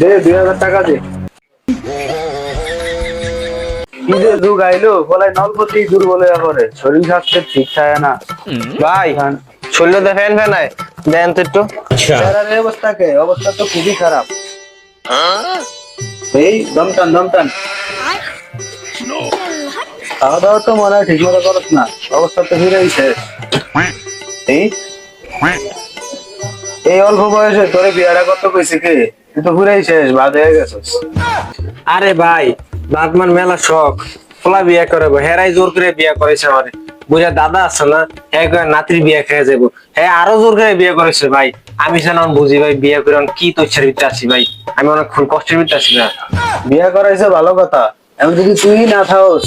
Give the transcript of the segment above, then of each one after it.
দে 2000 টাকা দে। কি যে যুগ আইলো বলে নলপতি দুর্বল হয়ে পড়ে, শরীর স্বাস্থ্য ঠিক থাকে না ভাই শরীরে ফ্যান ফ্যান আয় দেন তো একটু। চেহারার এই অবস্থা কে? অবস্থা তো খুবই খারাপ। এই দমটান দমটান, খাওয়া দাওয়া তো মনে হয় ঠিক মতো করস না, অবস্থা তো ফিরেই শেষ। এই এই অল্প বয়সে তোরে বিয়ারা করতে কইছে কে? তুই তো পুরাই শেষ, বাদ হয়ে গেছিস। আরে ভাই বাদমান মেলা শখ, পোলা বিয়া করাবো, হেরাই জোর করে বিয়া করেছে আমারে। বুঝা দাদা আছে না, হ্যাঁ নাতির বিয়া খেয়ে যাবো, হ্যাঁ আরো জোর করে বিয়ে করেছে ভাই। আমি যেন বুঝি ভাই বিয়ে করে কি তৈরি ভিতরে আছি ভাই, আমি অনেকক্ষণ কষ্টের ভিতরে আছি না। বিয়া করাইছে ভালো কথা, এখন যদি তুই না থাকস,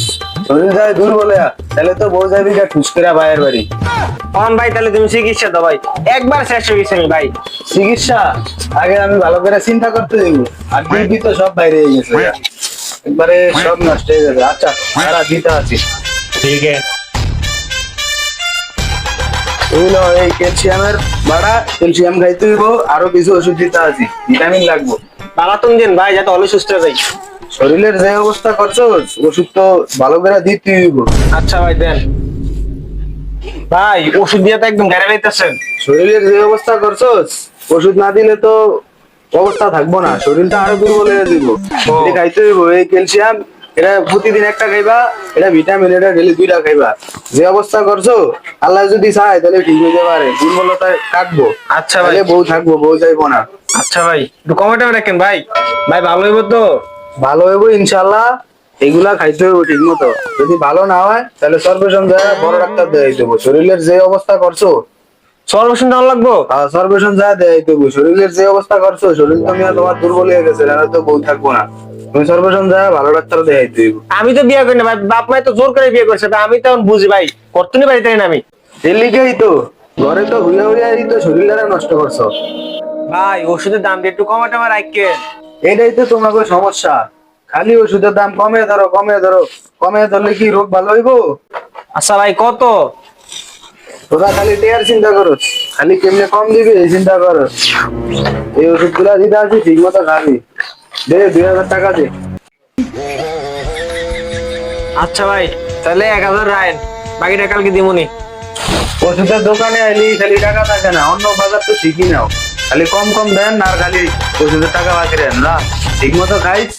শরীর যায় দূর বলে তাহলে তো বউ যাবি গা ঠুস করে ভাইয়ের বাড়ি। কন ভাই তাহলে তুমি চিকিৎসা দাও ভাই, একবার শেষ হয়ে গেছে আমি ভাই। চিকিৎসা আগে আমি ভালো করে চিন্তা করতে দিব, আর দিবি তো সব বাইরে হয়ে গেছে, একবারে সব নষ্ট হয়ে গেছে। আচ্ছা সারা দিতে আছি, ঠিক আছে। বুঝলো? এই ক্যালসিয়ামের বাড়া, ক্যালসিয়াম খাইতে হইব, আরো কিছু ওষুধ দিতে আছি, ভিটামিন লাগবো। পালাতুন দিন ভাই যাতে অনেক সুস্থ হয়ে যাই। শরীরের যে অবস্থা করছো, ওষুধ তো ভালো করে দিতে হইব। আচ্ছা ভাই দেন ভাই, ওষুধ দিয়ে তো একদম গাড়ি লাইতেছেন। শরীরের যে অবস্থা করছো, ওষুধ না দিলে তো অবস্থা থাকবো না, শরীরটা আরো দুর্বল হয়ে দিব। এটা খাইতে হইব, এই ক্যালসিয়াম এটা প্রতিদিন একটা খাইবা, এটা ভিটামিন এটা ডেলি 2টা খাইবা। যে অবস্থা করছো, আল্লাহ যদি চায় তাহলে ঠিক হইতে পারে, দুর্বলতা কাটবো। আচ্ছা ভাই। তাহলে বউ থাকবো, বউ যাইবো না। আচ্ছা ভাই একটু কমাতে রাখেন ভাই, ভাই ভালো হইব তো। ভালো হইব ইনশাল্লাহ, এগুলা খাইতে হইব ঠিক মতো। যদি ভালো না হয় তাহলে সর্বেশন যায় বড় ডাক্তার দেখাই দেবো। শরীরের যে অবস্থা করছো, সর্বশন দেওয়া লাগবো। সর্বেশন যায় দেখাই দেবো। শরীরের যে অবস্থা করছো, শরীর তো মিয়া তোমার দুর্বল হয়ে গেছে, আর তো বউ থাকবো না। তুমি সর্বেশন যায় ভালো ডাক্তার দেখাই দেবো। আমি তো বিয়ে করি না ভাই, বাপ মাই তো জোর করে বিয়ে করছে ভাই, আমি তো এখন বুঝি ভাই, করতে পারি তাই না আমি। এর লিগেই তো ঘরে তো ঘুরে ঘুরে তো শরীরটা নষ্ট করছো। ভাই ওষুধের দাম দিয়ে একটু কমাতে আমার রাখেন। এটাই তো তোমাকে সমস্যা, খালি ওষুধের দাম কমে ধরো কমে ধরো, কমে ধরলে কি রোগ ভালো হইবো? আচ্ছা ভাই কত? তোরা খালি টেয়ার চিন্তা করো, খালি কেমনে কম দিবি এই চিন্তা করো। এই ওষুধ গুলা দিতে আছি ঠিক মতো খাবি, দে 2000 টাকা দে। আচ্ছা ভাই তাহলে 1000 রাখেন, বাকিটা কালকে দিমুনি। ওষুধের দোকানে আইলি খালি টাকা থাকে না, অন্য বাজার তো ঠিকই নাও, খালি কম কম দেন আর খালি ওষুধের টাকা বাকি দেন না। ঠিক মতো খাইস,